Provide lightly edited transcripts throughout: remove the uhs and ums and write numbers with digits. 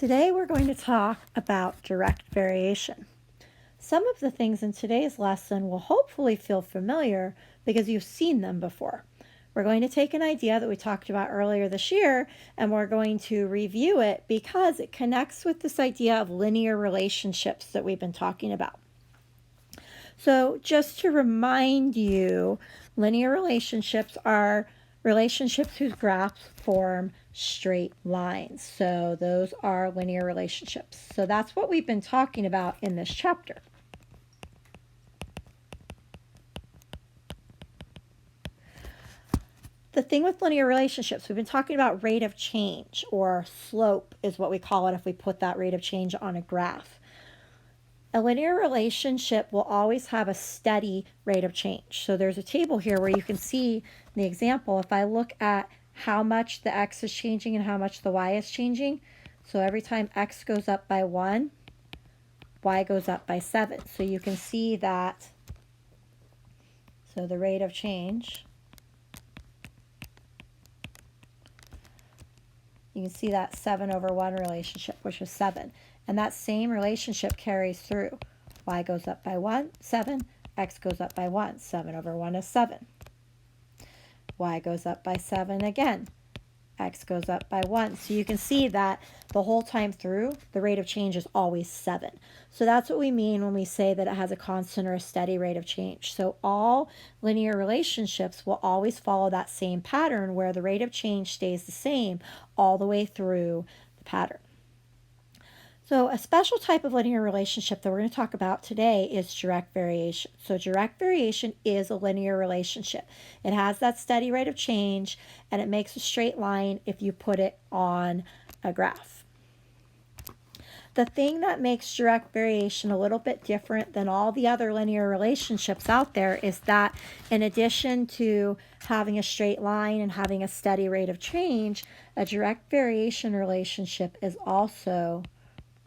Today we're going to talk about direct variation. Some of the things in today's lesson will hopefully feel familiar because you've seen them before. We're going to take an idea that we talked about earlier this year and we're going to review it because it connects with this idea of linear relationships that we've been talking about. So just to remind you, linear relationships are relationships whose graphs form straight lines. So those are linear relationships. So that's what we've been talking about in this chapter. The thing with linear relationships, we've been talking about rate of change, or slope is what we call it if we put that rate of change on a graph. A linear relationship will always have a steady rate of change. So there's a table here where you can see the example. If I look at how much the x is changing and how much the y is changing, so every time x goes up by 1, y goes up by 7. So you can see that, so the rate of change, you can see that 7/1 relationship, which is 7. And that same relationship carries through. Y goes up by 1, 7. X goes up by 1. 7/1 is 7. Y goes up by 7 again. X goes up by 1. So you can see that the whole time through, the rate of change is always 7. So that's what we mean when we say that it has a constant or a steady rate of change. So all linear relationships will always follow that same pattern where the rate of change stays the same all the way through the pattern. So a special type of linear relationship that we're going to talk about today is direct variation. So direct variation is a linear relationship. It has that steady rate of change, and it makes a straight line if you put it on a graph. The thing that makes direct variation a little bit different than all the other linear relationships out there is that in addition to having a straight line and having a steady rate of change, a direct variation relationship is also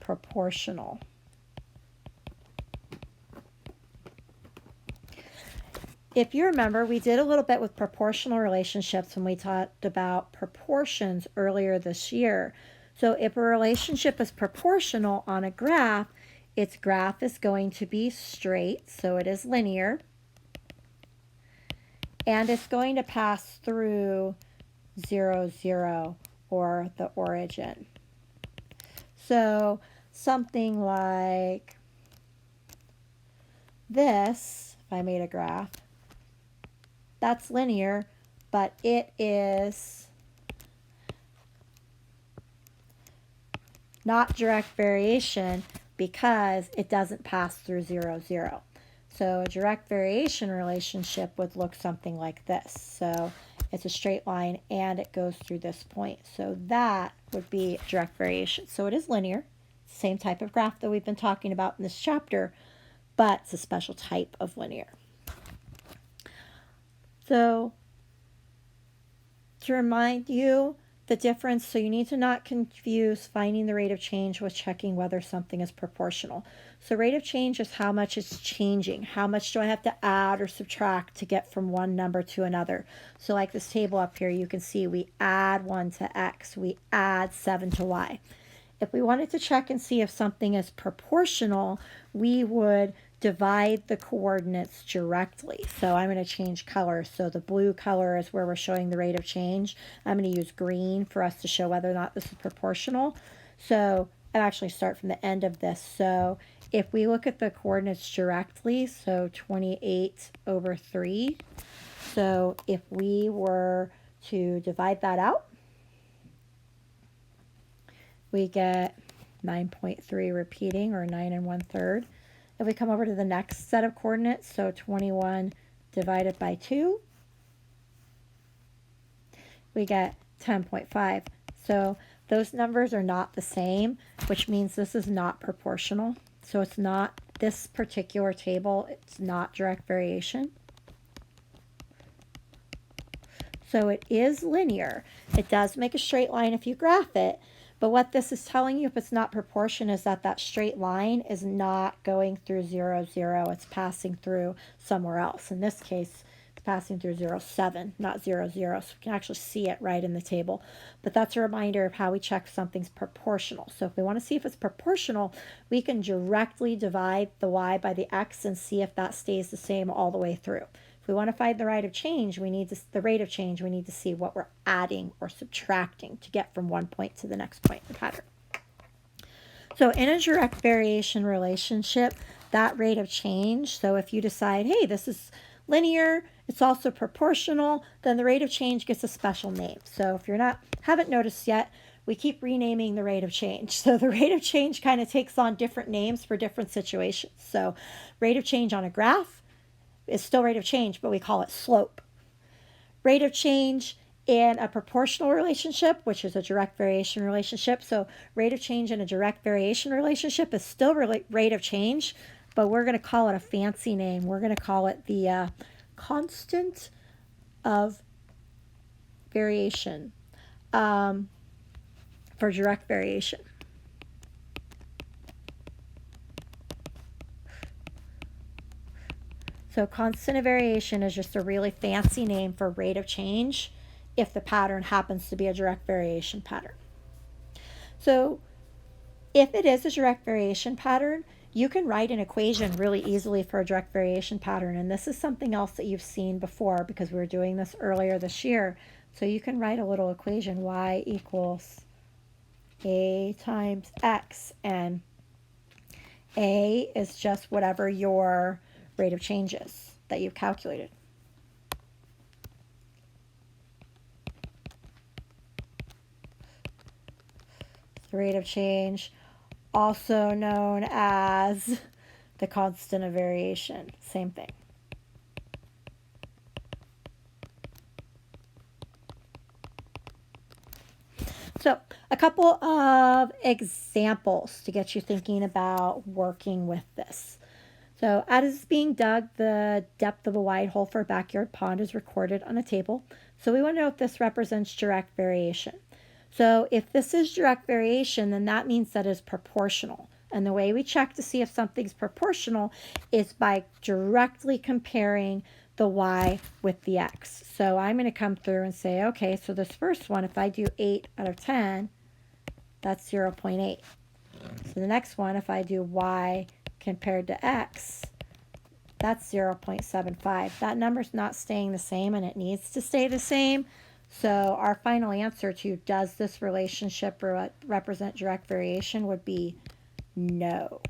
proportional. If you remember, we did a little bit with proportional relationships when we talked about proportions earlier this year. So if a relationship is proportional on a graph, its graph is going to be straight, so it is linear, and it's going to pass through 0, 0, or the origin. So something like this, if I made a graph, that's linear, but it is not direct variation because it doesn't pass through 0, 0. So a direct variation relationship would look something like this. So it's a straight line and it goes through this point. So that would be direct variation. So it is linear, same type of graph that we've been talking about in this chapter, but it's a special type of linear. So to remind you the difference, so you need to not confuse finding the rate of change with checking whether something is proportional. So rate of change is how much it's changing. How much do I have to add or subtract to get from one number to another? So like this table up here, you can see we add 1 to x, we add 7 to y. If we wanted to check and see if something is proportional, we would divide the coordinates directly. So I'm going to change color. So the blue color is where we're showing the rate of change. I'm going to use green for us to show whether or not this is proportional. So I'll actually start from the end of this. So if we look at the coordinates directly, so 28/3. So if we were to divide that out, we get 9.3 repeating, or 9 1/3. If we come over to the next set of coordinates, so 21 divided by 2, we get 10.5. So those numbers are not the same, which means this is not proportional. So it's not, this particular table, it's not direct variation. So it is linear. It does make a straight line if you graph it, but what this is telling you, if it's not proportion, is that that straight line is not going through 0, 0. It's passing through somewhere else. In this case, it's passing through 0, 7, not 0, 0. So we can actually see it right in the table. But that's a reminder of how we check if something's proportional. So if we want to see if it's proportional, we can directly divide the y by the x and see if that stays the same all the way through. If we want to find the rate of change, we need to see what we're adding or subtracting to get from one point to the next point in the pattern. So in a direct variation relationship, that rate of change, so if you decide, hey, this is linear, it's also proportional, then the rate of change gets a special name. So if haven't noticed yet, we keep renaming the rate of change. So the rate of change kind of takes on different names for different situations. So rate of change on a graph is still rate of change, but we call it slope. Rate of change in a proportional relationship, which is a direct variation relationship. So rate of change in a direct variation relationship is still rate of change, but we're going to call it a fancy name. We're going to call it the constant of variation for direct variation. So constant of variation is just a really fancy name for rate of change if the pattern happens to be a direct variation pattern. So if it is a direct variation pattern, you can write an equation really easily for a direct variation pattern. And this is something else that you've seen before because we were doing this earlier this year. So you can write a little equation, y equals a times x. And a is just whatever your rate of change is that you've calculated. The rate of change, also known as the constant of variation, same thing. So a couple of examples to get you thinking about working with this. So as it's being dug, the depth of a wide hole for a backyard pond is recorded on a table. So we want to know if this represents direct variation. So if this is direct variation, then that means that it's proportional. And the way we check to see if something's proportional is by directly comparing the y with the x. So I'm going to come through and say, okay, so this first one, if I do 8 out of 10, that's 0.8. So the next one, if I do y compared to x, that's 0.75. That number's not staying the same, and it needs to stay the same. So our final answer to does this relationship represent direct variation would be no.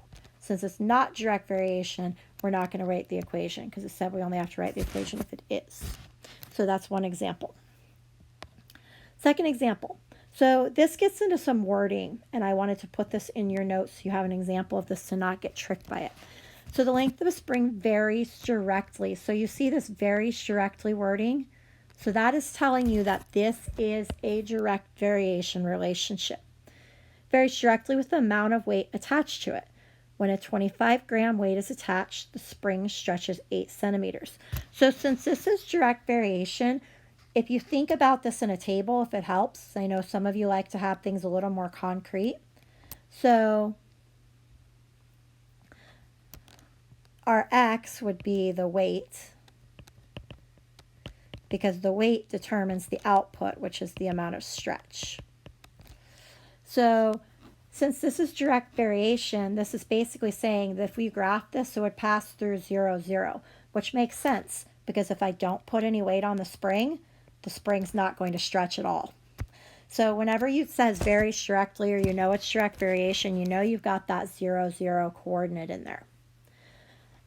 Since it's not direct variation, we're not going to write the equation because it said we only have to write the equation if it is. So that's one example. Second example. So this gets into some wording, and I wanted to put this in your notes so you have an example of this to not get tricked by it. So the length of a spring varies directly. So you see this varies directly wording. So that is telling you that this is a direct variation relationship. Varies directly with the amount of weight attached to it. When a 25-gram weight is attached, the spring stretches 8 centimeters. So since this is direct variation, if you think about this in a table, if it helps, I know some of you like to have things a little more concrete. So our x would be the weight, because the weight determines the output, which is the amount of stretch. So since this is direct variation, this is basically saying that if we graph this, it would pass through 0, 0, which makes sense because if I don't put any weight on the spring's not going to stretch at all. So whenever it says varies directly or you know it's direct variation, you know you've got that 0, 0 coordinate in there.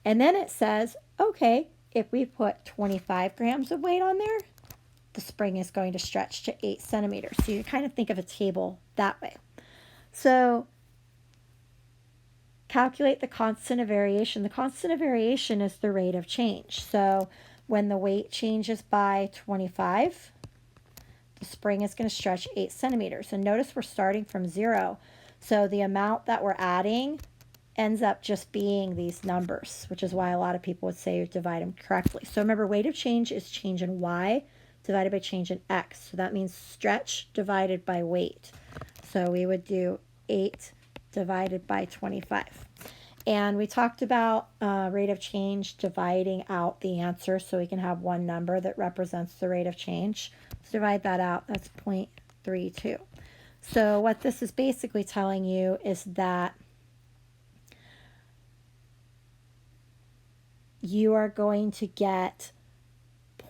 And then it says, okay, if we put 25 grams of weight on there, the spring is going to stretch to 8 centimeters. So you kind of think of a table that way. So calculate the constant of variation. The constant of variation is the rate of change. So when the weight changes by 25, the spring is going to stretch 8 centimeters. And notice we're starting from 0. So the amount that we're adding ends up just being these numbers, which is why a lot of people would say you divide them correctly. So remember, rate of change is change in y divided by change in x. So that means stretch divided by weight. So we would do 8 divided by 25. And we talked about rate of change dividing out the answer so we can have one number that represents the rate of change. Let's divide that out. That's 0.32. So what this is basically telling you is that you are going to get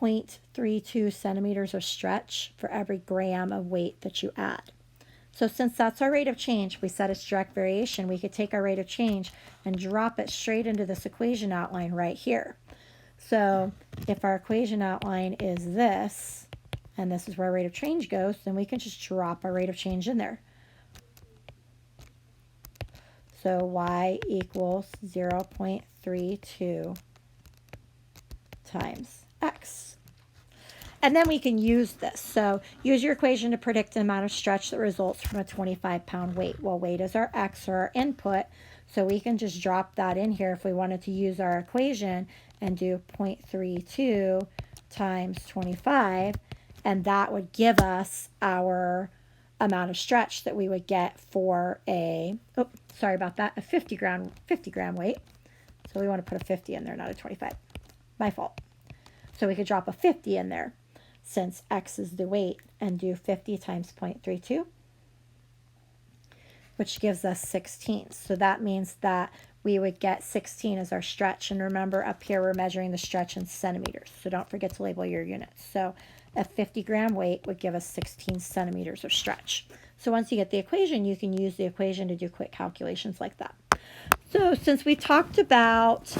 0.32 centimeters of stretch for every gram of weight that you add. So since that's our rate of change, we said it's direct variation, we could take our rate of change and drop it straight into this equation outline right here. So if our equation outline is this, and this is where rate of change goes, then we can just drop our rate of change in there. So y equals 0.32 times x. And then we can use this. So use your equation to predict the amount of stretch that results from a 25-pound weight. Well, weight is our x, or our input, so we can just drop that in here if we wanted to use our equation and do 0.32 times 25, and that would give us our amount of stretch that we would get for a, oh, sorry about that, a 50 gram weight. So we want to put a 50 in there, not a 25. My fault. So we could drop a 50 in there since x is the weight and do 50 times 0.32, which gives us 16. So that means that we would get 16 as our stretch. And remember, up here we're measuring the stretch in centimeters. So don't forget to label your units. So a 50 gram weight would give us 16 centimeters of stretch. So once you get the equation, you can use the equation to do quick calculations like that. So since we talked about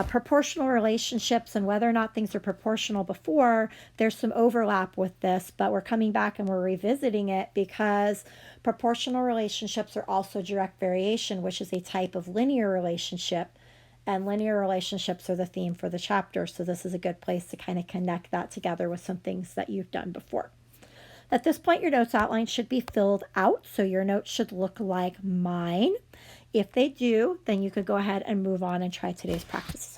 proportional relationships and whether or not things are proportional before, there's some overlap with this, but we're coming back and we're revisiting it because proportional relationships are also direct variation, which is a type of linear relationship, and linear relationships are the theme for the chapter. So this is a good place to kind of connect that together with some things that you've done before. At this point, your notes outline should be filled out, so your notes should look like mine. If they do, then you could go ahead and move on and try today's practice.